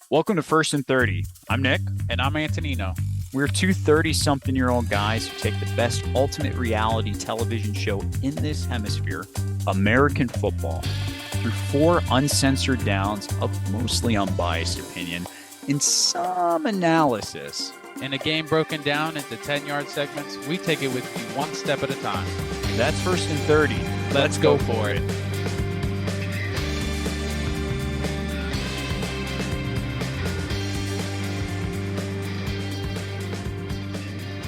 Welcome to First and 30. I'm Nick. And I'm Antonino. We're two 30-something-year-old guys who take the best ultimate reality television show in this hemisphere, American football, through four uncensored downs of mostly unbiased opinion and some analysis. In a game broken down into 10-yard segments, we take it with you one step at a time. That's First and 30. Let's go for it.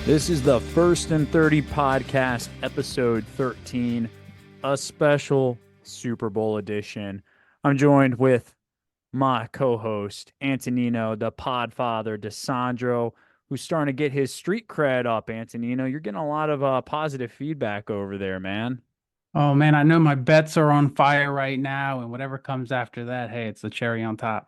This is the First and 30 podcast, episode 13, a special Super Bowl edition. I'm joined with my co-host, Antonino, the podfather, DeSandro, who's starting to get his street cred up, Antonino. You're getting a lot of positive feedback over there, man. Oh man, I know my bets are on fire right now, and whatever comes after that, hey, it's the cherry on top.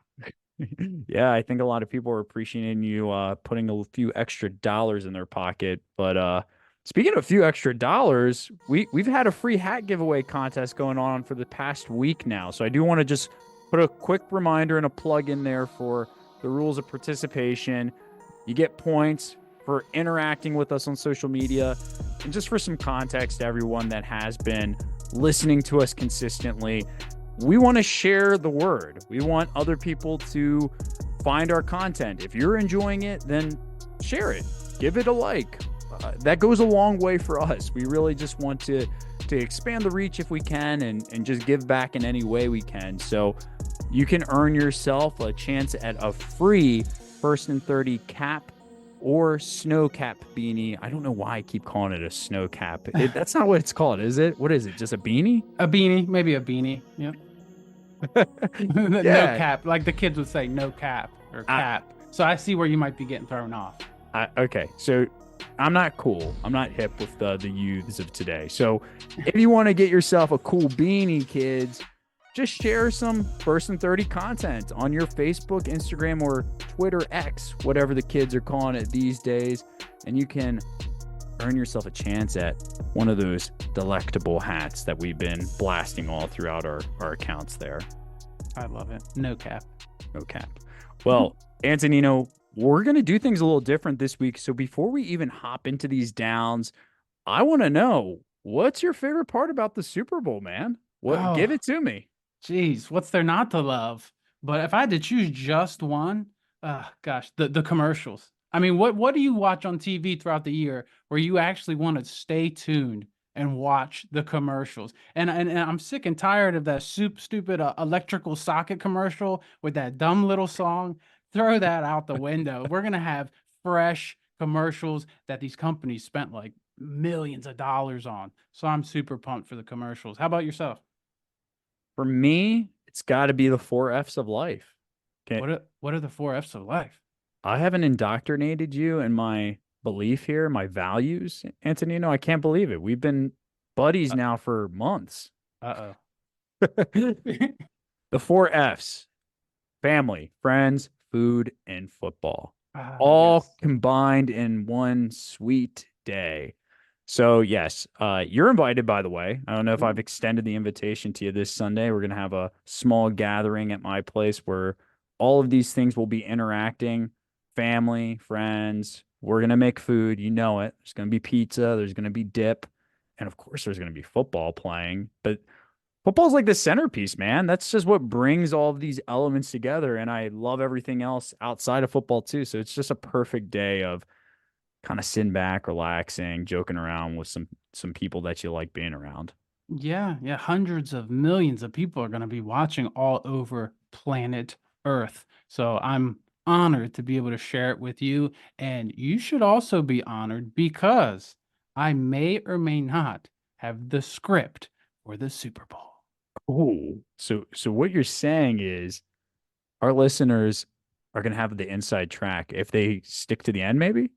Yeah, I think a lot of people are appreciating you putting a few extra dollars in their pocket. But speaking of a few extra dollars, we've had a free hat giveaway contest going on for the past week now. So I do want to just put a quick reminder and a plug in there for the rules of participation. You get points for interacting with us on social media. And just for some context to everyone that has been listening to us consistently, we want to share the word. We want other people to find our content. If you're enjoying it, then share it. Give it a like. That goes a long way for us. We really just want to expand the reach if we can and just give back in any way we can. So you can earn yourself a chance at a free First and 30 cap or snow cap beanie. I don't know why I keep calling it a snow cap. That's not what it's called, is it? What is it? Just a beanie? A beanie, maybe a beanie. Yep. No cap, like the kids would say, no cap or cap. So I see where you might be getting thrown off. Okay, so I'm not cool. I'm not hip with the youths of today. So if you want to get yourself a cool beanie, kids, just share some First and 30 content on your Facebook, Instagram, or Twitter X, whatever the kids are calling it these days, and you can earn yourself a chance at one of those delectable hats that we've been blasting all throughout our accounts there. I love it. No cap. No cap. Well, Antonino, we're going to do things a little different this week. So before we even hop into these downs, I want to know, what's your favorite part about the Super Bowl, man? Give it to me. Geez, what's there not to love? But if I had to choose just one, gosh, the commercials. I mean, what do you watch on TV throughout the year where you actually want to stay tuned and watch the commercials? And I'm sick and tired of that stupid electrical socket commercial with that dumb little song. Throw that out the window. We're going to have fresh commercials that these companies spent like millions of dollars on. So I'm super pumped for the commercials. How about yourself? For me, it's got to be the 4 F's of life. Okay. What are the 4 F's of life? I haven't indoctrinated you in my belief here, my values, Antonino. I can't believe it. We've been buddies now for months. Uh-oh. The 4 F's: family, friends, food, and football. All combined in one sweet day. So, yes, you're invited, by the way. I don't know if I've extended the invitation to you this Sunday. We're going to have a small gathering at my place where all of these things will be interacting. Family, friends, we're going to make food. You know it. There's going to be pizza. There's going to be dip. And, of course, there's going to be football playing. But football's like the centerpiece, man. That's just what brings all of these elements together. And I love everything else outside of football, too. So it's just a perfect day of kind of sitting back, relaxing, joking around with some people that you like being around. Yeah. Hundreds of millions of people are going to be watching all over planet Earth. So I'm honored to be able to share it with you. And you should also be honored because I may or may not have the script for the Super Bowl. Oh, so what you're saying is our listeners are going to have the inside track if they stick to the end, maybe?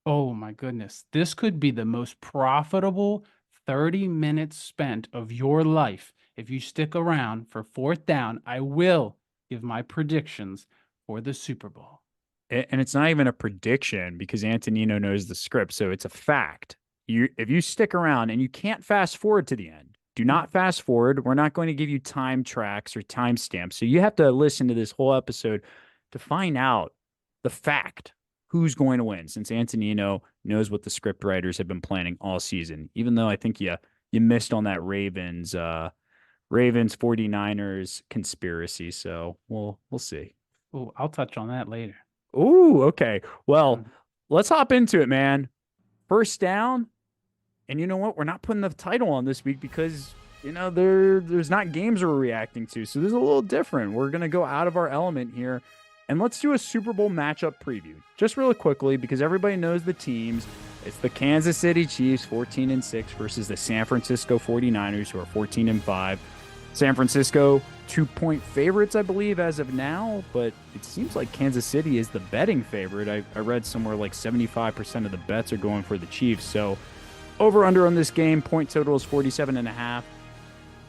Oh my goodness. This could be the most profitable 30 minutes spent of your life. If you stick around for fourth down, I will give my predictions for the Super Bowl. And it's not even a prediction because Antonino knows the script. So it's a fact. If you stick around and you can't fast forward to the end, do not fast forward. We're not going to give you time tracks or timestamps. So you have to listen to this whole episode to find out the fact who's going to win, since Antonino knows what the script writers have been planning all season, even though I think you missed on that Ravens 49ers conspiracy. So we'll see. Oh, I'll touch on that later. Ooh, okay. Well, Mm. let's hop into it, man. First down. And you know what? We're not putting the title on this week because there's not games we're reacting to. So this is a little different. We're gonna go out of our element here. And let's do a Super Bowl matchup preview. Just really quickly, because everybody knows the teams. It's the Kansas City Chiefs 14-6 versus the San Francisco 49ers, who are 14-5. San Francisco 2-point favorites, I believe, as of now, but it seems like Kansas City is the betting favorite. I read somewhere like 75% of the bets are going for the Chiefs. So over under on this game, point total is 47.5.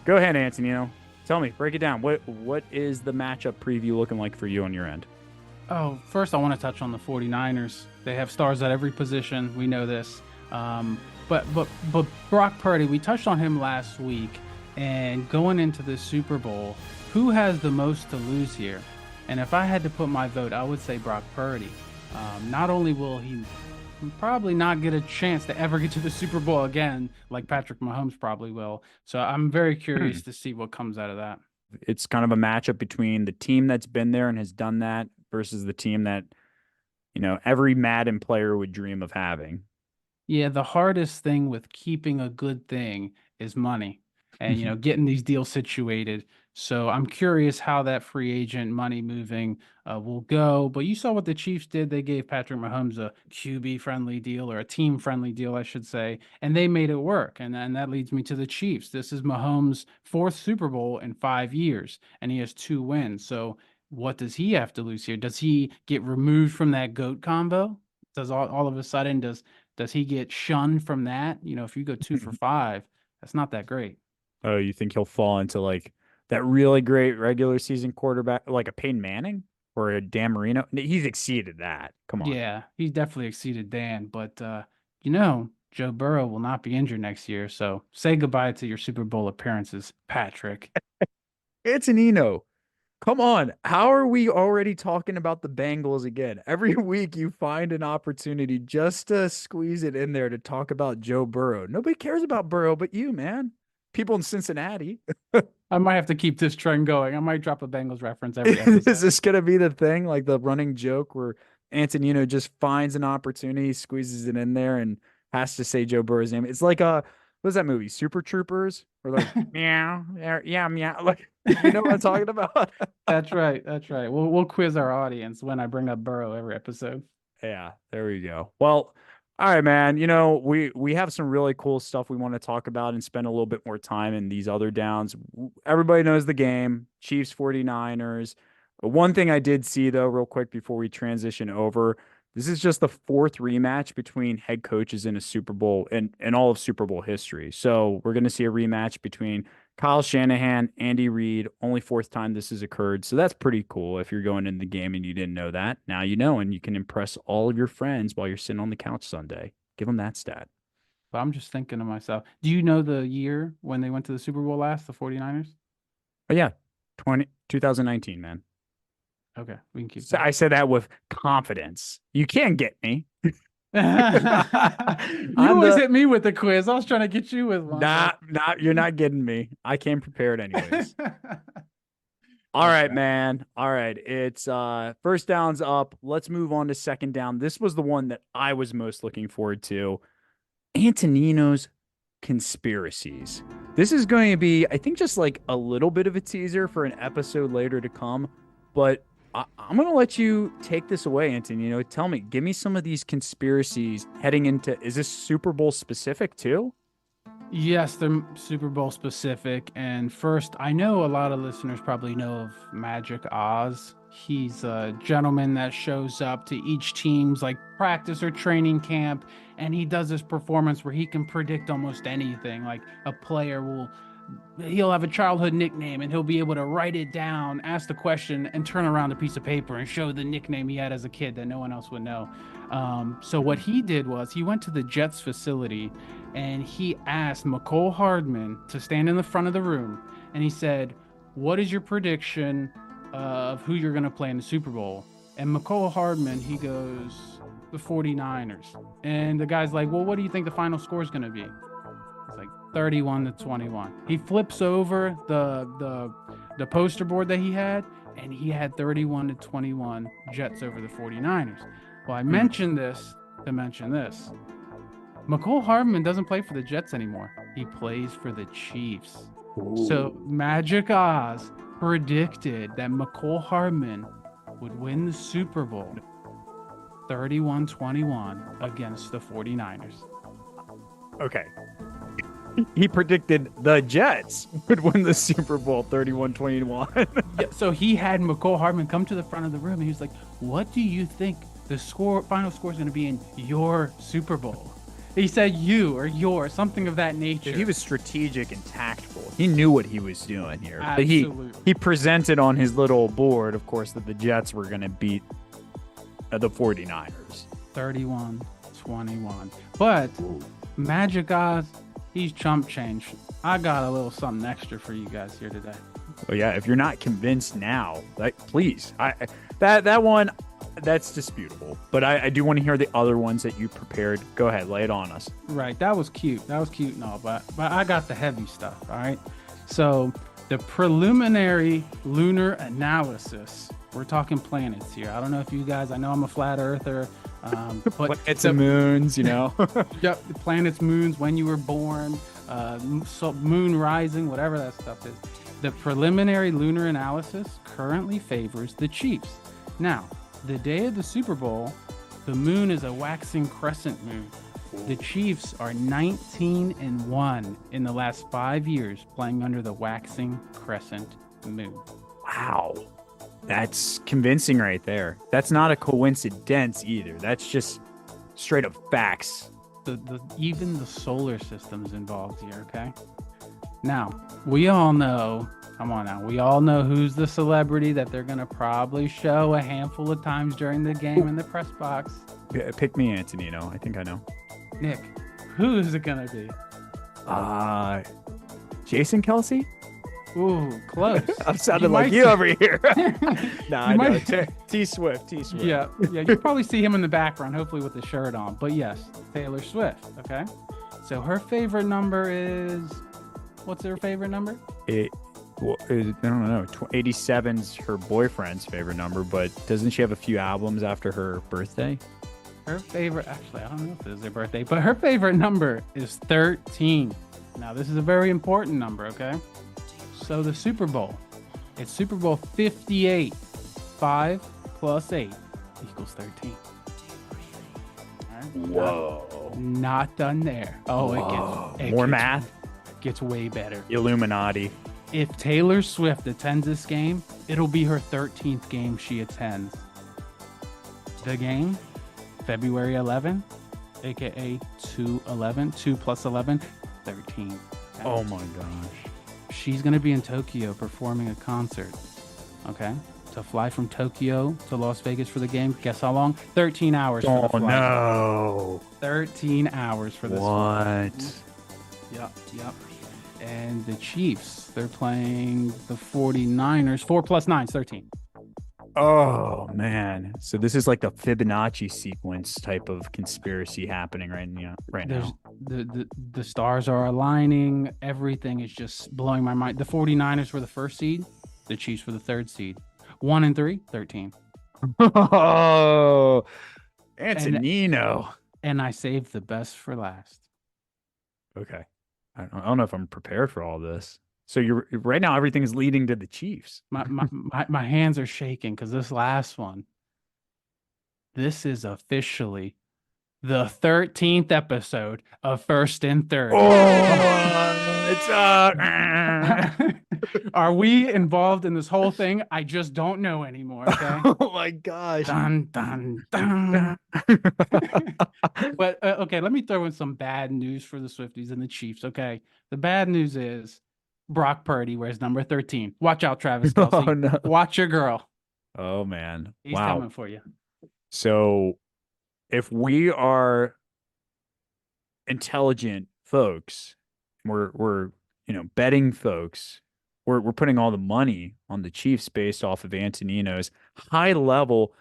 Go ahead, Antonino. Tell me, break it down. What is the matchup preview looking like for you on your end? Oh, first I want to touch on the 49ers. They have stars at every position. We know this. But Brock Purdy, we touched on him last week. And going into the Super Bowl, who has the most to lose here? And if I had to put my vote, I would say Brock Purdy. Not only will he probably not get a chance to ever get to the Super Bowl again, like Patrick Mahomes probably will. So I'm very curious to see what comes out of that. It's kind of a matchup between the team that's been there and has done that versus the team that, every Madden player would dream of having. Yeah, the hardest thing with keeping a good thing is money and, getting these deals situated. So I'm curious how that free agent money moving will go. But you saw what the Chiefs did. They gave Patrick Mahomes a QB-friendly deal, or a team-friendly deal, I should say, and they made it work. And that leads me to the Chiefs. This is Mahomes' fourth Super Bowl in 5 years, and he has 2 wins. So what does he have to lose here? Does he get removed from that GOAT combo? Does all of a sudden, does he get shunned from that? If you go 2 for 5, that's not that great. Oh, you think he'll fall into like that really great regular season quarterback, like a Peyton Manning or a Dan Marino? He's exceeded that. Come on. Yeah, he definitely exceeded Dan, but Joe Burrow will not be injured next year, so say goodbye to your Super Bowl appearances, Patrick. Antonino, come on. How are we already talking about the Bengals again? Every week you find an opportunity just to squeeze it in there to talk about Joe Burrow. Nobody cares about Burrow but you, man. People in Cincinnati. I might have to keep this trend going. I might drop a Bengals reference every episode. Is this going to be the thing, like the running joke where Antonino just finds an opportunity, squeezes it in there, and has to say Joe Burrow's name? It's like what's that movie, Super Troopers? Or like meow, yeah, meow. Like, you know what I'm talking about? That's right. That's right. We'll quiz our audience when I bring up Burrow every episode. Yeah, there we go. Well, all right, man. We have some really cool stuff we want to talk about and spend a little bit more time in these other downs. Everybody knows the game, Chiefs 49ers. One thing I did see though, real quick before we transition over, this is just the 4th rematch between head coaches in a Super Bowl and all of Super Bowl history. So we're going to see a rematch between Kyle Shanahan, Andy Reid, only 4th time this has occurred. So that's pretty cool. If you're going in the game and you didn't know that, now you know, and you can impress all of your friends while you're sitting on the couch Sunday. Give them that stat. But I'm just thinking to myself, do you know the year when they went to the Super Bowl last, the 49ers? But yeah, 2019, man. Okay, we can keep So that. I said that with confidence. You can't get me. You always hit me with the quiz. I was trying to get you with one. You're not getting me. I came prepared anyways. All right, man. All right. It's first down's up. Let's move on to second down. This was the one that I was most looking forward to. Antonino's conspiracies. This is going to be, I think, just like a little bit of a teaser for an episode later to come. But I'm going to let you take this away, Antonino. Tell me, give me some of these conspiracies heading into, is this Super Bowl specific too? Yes, they're Super Bowl specific. And first, I know a lot of listeners probably know of Magic Oz. He's a gentleman that shows up to each team's like practice or training camp, and he does this performance where he can predict almost anything. Like he'll have a childhood nickname and he'll be able to write it down, ask the question, and turn around a piece of paper and show the nickname he had as a kid that no one else would know. So what he did was he went to the Jets facility and he asked McCole Hardman to stand in the front of the room, and he said, "What is your prediction of who you're going to play in the Super Bowl?" And McCole Hardman, he goes the 49ers. And the guy's like, well, what do you think the final score is going to be? It's like 31-21. He flips over the poster board that he had, and he had 31-21 Jets over the 49ers. Well, I mentioned this to mention this. McCole Hardman doesn't play for the Jets anymore. He plays for the Chiefs. So Magic Oz predicted that McCole Hardman would win the Super Bowl 31-21 against the 49ers. Okay. He predicted the Jets would win the Super Bowl 31-21. Yeah, so he had McCole Hardman come to the front of the room and he was like, what do you think the final score is going to be in your Super Bowl? He said you or your, something of that nature. He was strategic and tactful. He knew what he was doing here. But Absolutely. he presented on his little board, of course, that the Jets were going to beat the 49ers. 31-21. But Magic Oz, he's chump change. I got a little something extra for you guys here today. Oh yeah, if you're not convinced now, please. That one, that's disputable. But I do want to hear the other ones that you prepared. Go ahead, lay it on us. Right, that was cute. That was cute and all, but I got the heavy stuff, all right? So the preliminary lunar analysis, we're talking planets here. I don't know if you guys, I know I'm a flat earther, but It's a moons, you know. Yep, the planets, moons, when you were born, moon rising, whatever that stuff is. The preliminary lunar analysis currently favors the Chiefs. Now, the day of the Super Bowl, the moon is a waxing crescent moon. The Chiefs are 19-1 in the last 5 years playing under the waxing crescent moon. Wow. That's convincing right there. That's not a coincidence either. That's just straight up facts. Even the solar system's involved here, okay? Now, we all know, come on now, we all know who's the celebrity that they're going to probably show a handful of times during the game in the press box. Pick me, Antonino. I think I know. Nick, who is it going to be? Jason Kelsey? Ooh, close. I'm sounding You like might you see- over here. Nah, I know. might- T Swift. Yeah, you probably see him in the background, hopefully with the shirt on. But yes, Taylor Swift, okay? So her favorite number is, what's her favorite number? I don't know. 87's her boyfriend's favorite number, but doesn't she have a few albums after her birthday? Her favorite, actually, I don't know if it is her birthday, but her favorite number is 13. Now, this is a very important number, okay? So the Super Bowl, it's Super Bowl 58. 5 plus 8 equals 13. All right? Whoa. Not done there. Oh, it More gets, math? gets way better. Illuminati. If Taylor Swift attends this game, it'll be her 13th game she attends. The game, February 11, aka 2/11, 2 plus 11, 13. Oh my gosh. She's going to be in Tokyo performing a concert. Okay? To fly from Tokyo to Las Vegas for the game, guess how long? 13 hours for the flight. No. 13 hours for this What? Yep. And the Chiefs, they're playing the 49ers. 4 plus 9 is 13. Oh man. So this is like the Fibonacci sequence type of conspiracy happening right now. The stars are aligning. Everything is just blowing my mind. The 49ers were the first seed. The Chiefs were the third seed. 1 and 3, 13. Oh, Antonino. And I saved the best for last. Okay. I don't know if I'm prepared for all this. So you're right now, everything's leading to the Chiefs. My hands are shaking because this last one, this is officially the 13th episode of First and Third. Oh, it's Are we involved in this whole thing? I just don't know anymore. Okay. Oh my gosh. Dun, dun, dun. But okay, let me throw in some bad news for the Swifties and the Chiefs. Okay, the bad news is Brock Purdy wears number 13. Watch out, Travis Kelce. Oh, no. Watch your girl. Oh man. He's Wow. coming for you. So if we are intelligent folks, we're betting folks, we're putting all the money on the Chiefs based off of Antonino's high level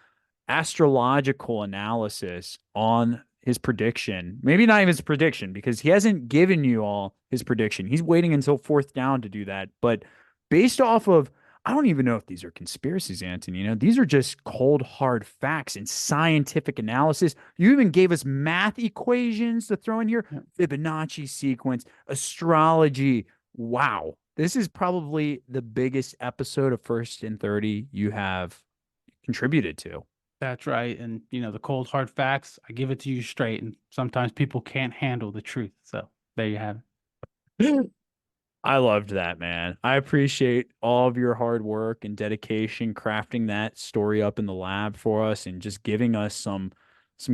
astrological analysis on his prediction. Maybe not even his prediction because he hasn't given you all his prediction. He's waiting until fourth down to do that. But based off of, I don't even know if these are conspiracies, Anthony. These are just cold, hard facts and scientific analysis. You even gave us math equations to throw in here, Fibonacci sequence, astrology. Wow. This is probably the biggest episode of First and 30 you have contributed to. That's right. And, the cold, hard facts, I give it to you straight. And sometimes people can't handle the truth. So there you have it. I loved that, man. I appreciate all of your hard work and dedication crafting that story up in the lab for us and just giving us some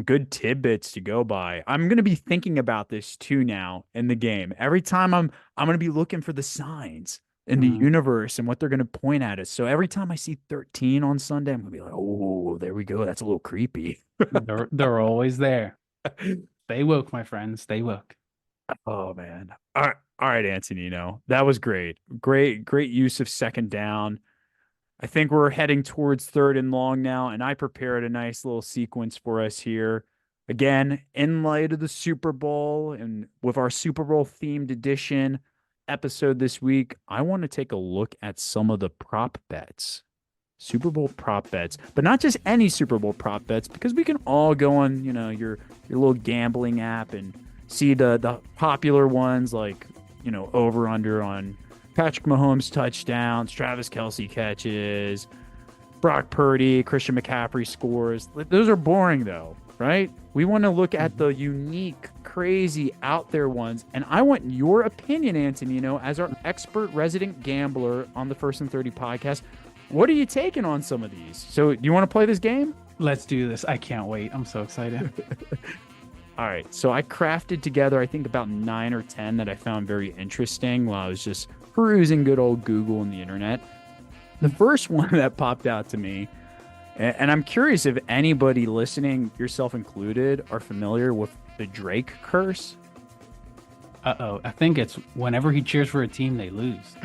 good tidbits to go by. I'm going to be thinking about this too now in the game. Every time I'm going to be looking for the signs in the universe and what they're going to point at us. So every time I see 13 on Sunday, I'm going to be like, "Oh, there we go. That's a little creepy." They're always there. Stay woke, my friends. Stay woke. Oh man. All right, Antonino. That was great. Great use of second down. I think we're heading towards third and long now, and I prepared a nice little sequence for us here. Again, in light of the Super Bowl and with our Super Bowl themed edition episode this week, I want to take a look at some of the prop bets. Super Bowl prop bets, but not just any Super Bowl prop bets, because we can all go on, your little gambling app and see the popular ones like, over under on Patrick Mahomes touchdowns, Travis Kelce catches, Brock Purdy, Christian McCaffrey scores. Those are boring though, right? We want to look at the unique, crazy, out there ones. And I want your opinion, Antonino, as our expert resident gambler on the First and 30 podcast. What are you taking on some of these? So do you want to play this game? Let's do this. I can't wait. I'm so excited. All right. So I crafted together, I think, about 9 or 10 that I found very interesting while I was just perusing good old Google and the internet. The first one that popped out to me, and I'm curious if anybody listening, yourself included, are familiar with the Drake curse. Uh-oh. I think it's whenever he cheers for a team, they lose.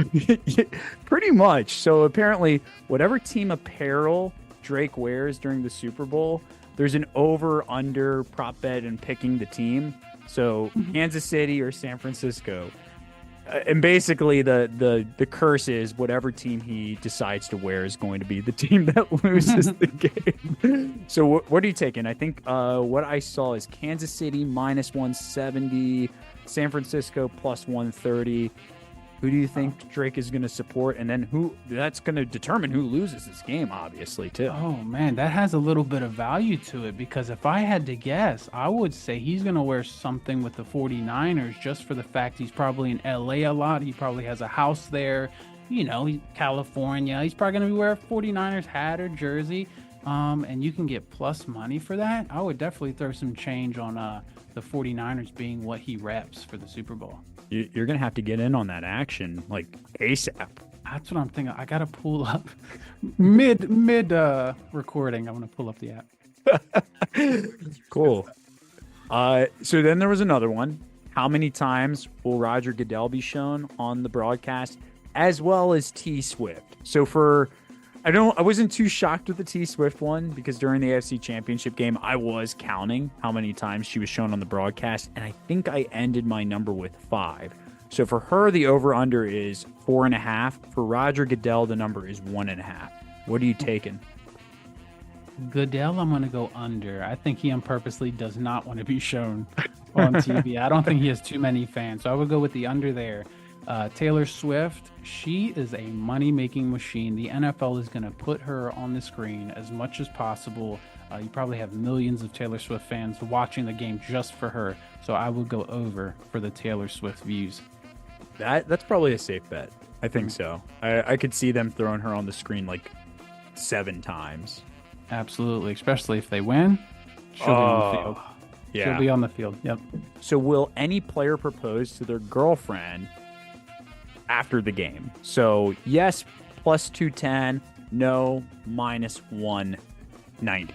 Pretty much. So apparently, whatever team apparel Drake wears during the Super Bowl, there's an over-under prop bet in picking the team. So Kansas City or San Francisco. And basically, the curse is whatever team he decides to wear is going to be the team that loses the game. So what are you taking? I think what I saw is Kansas City minus 170, San Francisco plus 130. Who do you think Drake is going to support? And then that's going to determine who loses this game, obviously, too. Oh, man, that has a little bit of value to it because if I had to guess, I would say he's going to wear something with the 49ers just for the fact he's probably in LA a lot. He probably has a house there, California. He's probably going to be wearing a 49ers hat or jersey. And you can get plus money for that. I would definitely throw some change on the 49ers being what he reps for the Super Bowl. You're going to have to get in on that action, like ASAP. That's what I'm thinking. I got to pull up mid recording. I'm going to pull up the app. Cool. So then there was another one. How many times will Roger Goodell be shown on the broadcast, as well as T Swift? So I wasn't too shocked with the T Swift one because during the AFC Championship game, I was counting how many times she was shown on the broadcast, and I think I ended my number with 5. So for her, the over-under is 4.5. For Roger Goodell, the number is 1.5. What are you taking? Goodell, I'm going to go under. I think he purposely does not want to be shown on TV. I don't think he has too many fans, so I would go with the under there. Taylor Swift, she is a money-making machine. The NFL is going to put her on the screen as much as possible. You probably have millions of Taylor Swift fans watching the game just for her. So I would go over for the Taylor Swift views. That's probably a safe bet. I think so. I could see them throwing her on the screen like 7 times. Absolutely, especially if they win. She'll be on the field. Yeah. She'll be on the field. Yep. So will any player propose to their girlfriend after the game? So yes, plus 210, no, minus 190.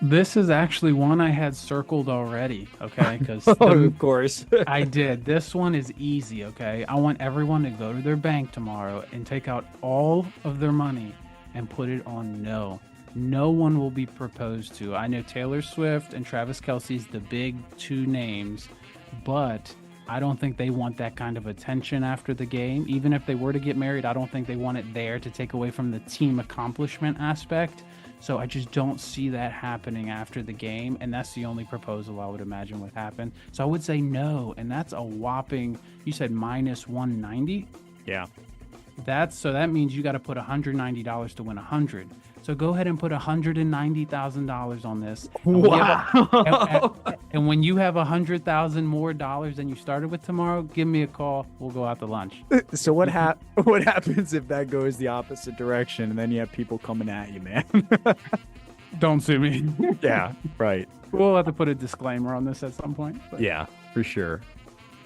This is actually one I had circled already, okay? Because of course. I did. This one is easy, okay? I want everyone to go to their bank tomorrow and take out all of their money and put it on no. no one will be proposed to. I know Taylor Swift and Travis Kelce's the big two names, but I don't think they want that kind of attention after the game. Even if they were to get married, I don't think they want it there to take away from the team accomplishment aspect. So I just don't see that happening after the game, and that's the only proposal I would imagine would happen. So I would say no, and that's a whopping, you said minus 190? Yeah. So that means you got to put $190 to win 100. So go ahead and put $190,000 on this. Wow. And when you have $100,000 more dollars than you started with tomorrow, give me a call. We'll go out to lunch. So what happens if that goes the opposite direction and then you have people coming at you, man? Don't sue me. Yeah, right. We'll have to put a disclaimer on this at some point. But. Yeah, for sure.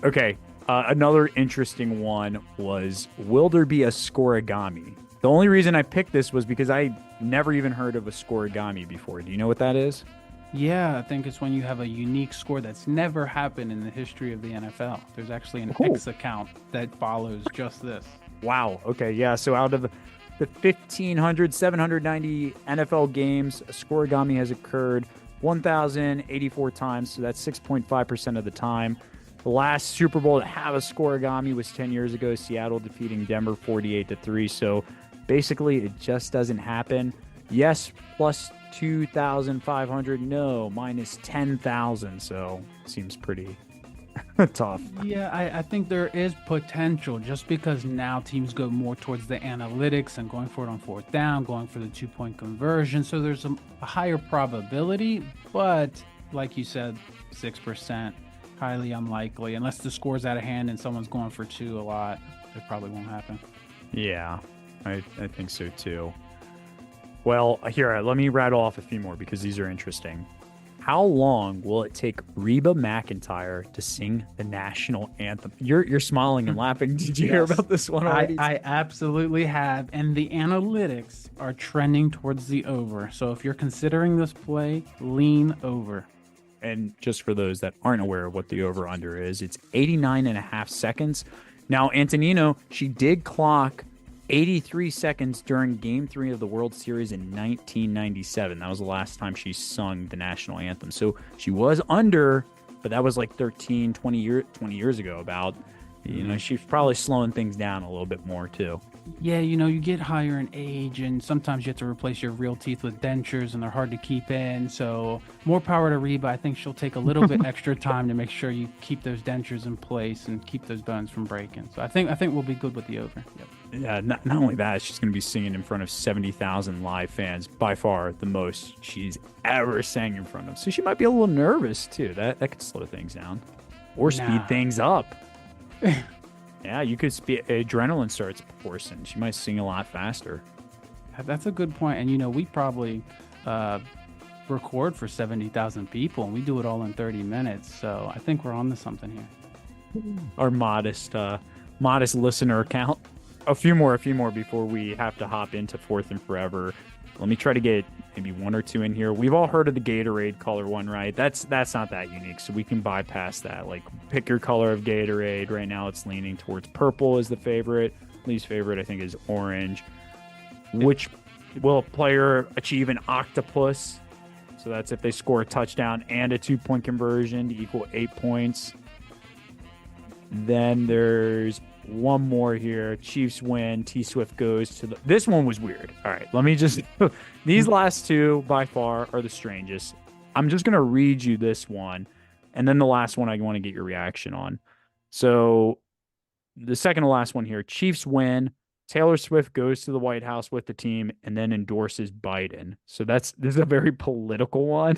Okay. Another interesting one was, will there be a scoregami? The only reason I picked this was because I never even heard of a scoregami before. Do you know what that is? Yeah, I think it's when you have a unique score that's never happened in the history of the NFL. There's actually an Cool. X account that follows just this. Wow. Okay. Yeah. So out of the 790 NFL games, a scoregami has occurred 1,084 times. So that's 6.5% of the time. The last Super Bowl to have a scoregami was 10 years ago, Seattle defeating Denver 48-3. So basically, it just doesn't happen. Yes, plus 2,500. No, minus 10,000. So seems pretty tough. Yeah, I think there is potential just because now teams go more towards the analytics and going for it on fourth down, going for the 2-point conversion. So there's a higher probability, but like you said, 6%. Highly unlikely, unless the score's out of hand and someone's going for two a lot. It probably won't happen. Yeah, I think so too. Well, here, let me rattle off a few more because these are interesting. How long will it take Reba McEntire to sing the national anthem? You're smiling and laughing. Did you hear about this one already? I absolutely have, and the analytics are trending towards the over. So if you're considering this play, lean over. And just for those that aren't aware of what the over-under is, it's 89.5 seconds. Now, Antonino, she did clock 83 seconds during Game 3 of the World Series in 1997. That was the last time she sung the national anthem. So she was under, but that was like 20 years ago about. You know, she's probably slowing things down a little bit more, too. Yeah, you get higher in age, and sometimes you have to replace your real teeth with dentures, and they're hard to keep in. So more power to Reba. I think she'll take a little bit extra time to make sure you keep those dentures in place and keep those bones from breaking. So I think we'll be good with the over. Yep. Yeah, not only that, she's going to be singing in front of 70,000 live fans, by far the most she's ever sang in front of. So she might be a little nervous, too. That could slow things down or speed things up. Yeah, you could adrenaline starts coursing. She might sing a lot faster. That's a good point. And, we probably record for 70,000 people, and we do it all in 30 minutes. So I think we're on to something here. Our modest listener count. A few more before we have to hop into Fourth and Forever. Let me try to get maybe one or two in here. We've all heard of the Gatorade color one, right? That's not that unique, so we can bypass that. Like, pick your color of Gatorade. Right now, it's leaning towards purple as the favorite. Least favorite, I think, is orange. Which will a player achieve an octopus? So that's if they score a touchdown and a 2-point conversion to equal 8 points. Then there's one more here. Chiefs win. T Swift goes to the. This one was weird. All right, let me just. These last two by far are the strangest. I'm just gonna read you this one, and then the last one I want to get your reaction on. So, the second to last one here. Chiefs win. Taylor Swift goes to the White House with the team and then endorses Biden. So this is a very political one.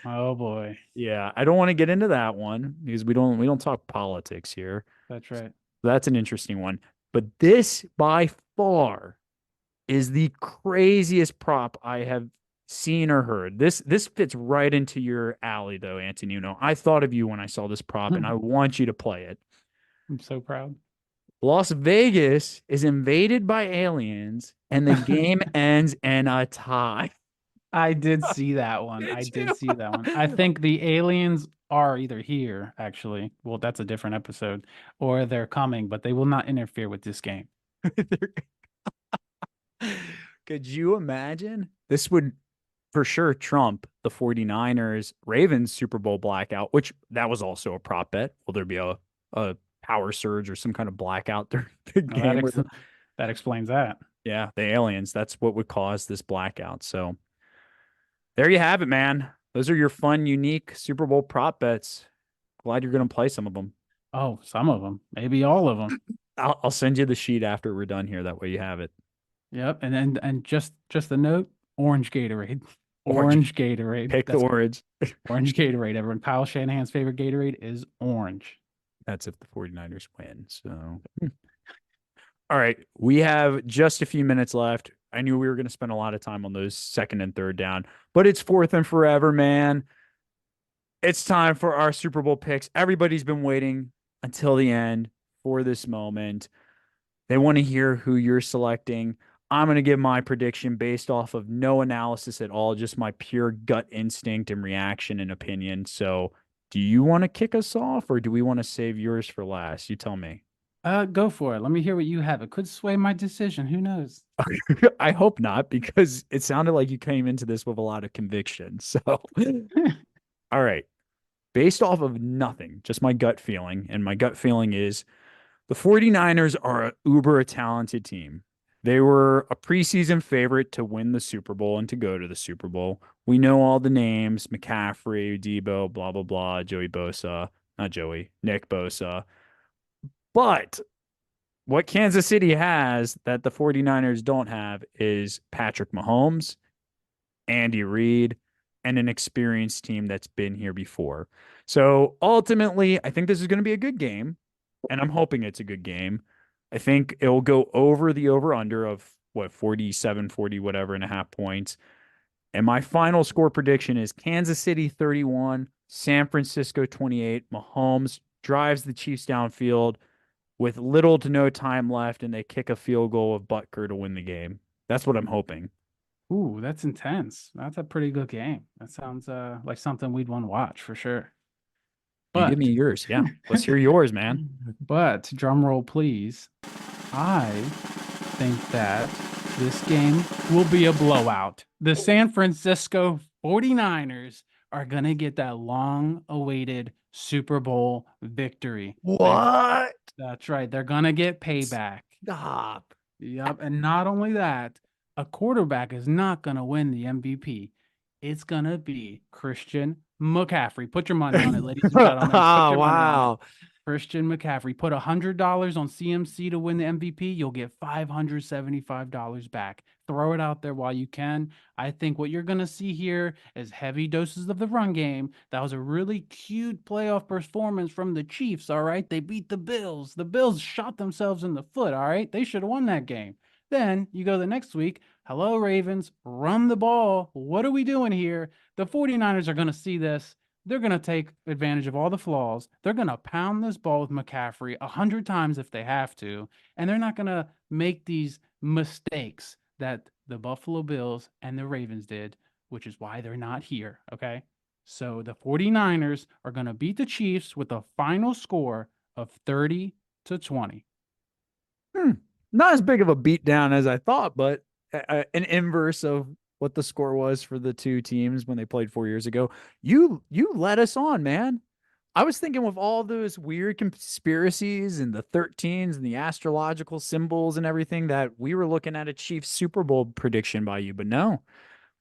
Oh boy. Yeah, I don't want to get into that one because we don't talk politics here. That's right. That's an interesting one. But this by far is the craziest prop I have seen or heard. This fits right into your alley though, Antonino. I thought of you when I saw this prop and I want you to play it. I'm so proud. Las Vegas is invaded by aliens and the game ends in a tie. I did see that one. I think the aliens are either here, actually. Well, that's a different episode. Or they're coming, but they will not interfere with this game. Could you imagine? This would for sure trump the 49ers Ravens Super Bowl blackout, which that was also a prop bet. Will there be a power surge or some kind of blackout during the Well, that game? that explains that. Yeah, the aliens. That's what would cause this blackout. So there you have it, man. Those are your fun, unique Super Bowl prop bets. Glad you're going to play some of them. Oh, some of them, maybe all of them. I'll send you the sheet after we're done here. That way you have it. Yep, and just a note: orange Gatorade, Orange. orange Gatorade. Pick the orange. Orange Gatorade. Everyone, Kyle Shanahan's favorite Gatorade is orange. That's if the 49ers win. So, all right, we have just a few minutes left. I knew we were going to spend a lot of time on those second and third down, but it's fourth and forever, man. It's time for our Super Bowl picks. Everybody's been waiting until the end for this moment. They want to hear who you're selecting. I'm going to give my prediction based off of no analysis at all, just my pure gut instinct and reaction and opinion. So, do you want to kick us off or do we want to save yours for last? You tell me. Go for it. Let me hear what you have. It could sway my decision. Who knows? I hope not, because it sounded like you came into this with a lot of conviction. So, all right. Based off of nothing, just my gut feeling, and my gut feeling is the 49ers are an uber talented team. They were a preseason favorite to win the Super Bowl and to go to the Super Bowl. We know all the names: McCaffrey, Debo, blah, blah, blah, Nick Bosa. But what Kansas City has that the 49ers don't have is Patrick Mahomes, Andy Reid, and an experienced team that's been here before. So ultimately, I think this is going to be a good game, and I'm hoping it's a good game. I think it will go over the over-under of, 47, 40, whatever, and a half points. And my final score prediction is Kansas City 31, San Francisco 28. Mahomes drives the Chiefs downfield with little to no time left, and they kick a field goal of Butker to win the game. That's what I'm hoping. Ooh, that's intense. That's a pretty good game. That sounds like something we'd want to watch for sure. But give me yours. Yeah. Let's hear yours, man. But drum roll, please. I think that this game will be a blowout. The San Francisco 49ers are going to get that long-awaited Super Bowl victory. What? That's right. They're going to get payback. Stop. Yep. And not only that, a quarterback is not going to win the MVP. It's going to be Christian McCaffrey. Put your money on it, ladies and gentlemen. Oh, wow. Christian McCaffrey. Put $100 on CMC to win the MVP. You'll get $575 back. Throw it out there while you can. I think what you're going to see here is heavy doses of the run game. That was a really cute playoff performance from the Chiefs, all right? They beat the Bills. The Bills shot themselves in the foot, all right? They should have won that game. Then you go the next week. Hello, Ravens. Run the ball. What are we doing here? The 49ers are going to see this. They're going to take advantage of all the flaws. They're going to pound this ball with McCaffrey 100 times if they have to. And they're not going to make these mistakes that the Buffalo Bills and the Ravens did, which is why they're not here, okay? So the 49ers are going to beat the Chiefs with a final score of 30-20. Not as big of a beatdown as I thought, but an inverse of what the score was for the two teams when they played 4 years ago. You led us on, man. I was thinking with all those weird conspiracies and the 13s and the astrological symbols and everything that we were looking at a Chiefs Super Bowl prediction by you, but no,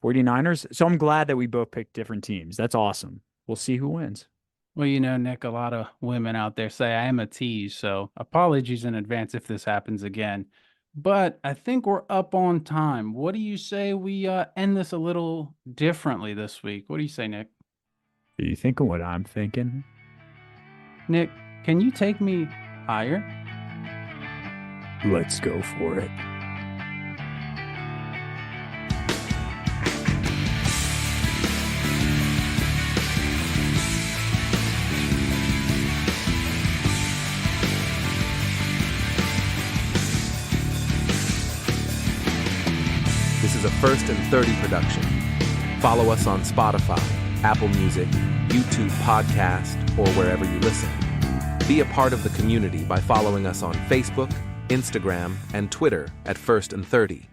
49ers. So I'm glad that we both picked different teams. That's awesome. We'll see who wins. Well, you know, Nick, a lot of women out there say I am a tease, so apologies in advance if this happens again. But I think we're up on time. What do you say we end this a little differently this week? What do you say, Nick? Are you thinking what I'm thinking? Nick, can you take me higher? Let's go for it. This is a First and 30 production. Follow us on Spotify, Apple Music, YouTube Podcast, or wherever you listen. Be a part of the community by following us on Facebook, Instagram, and Twitter at First and 30.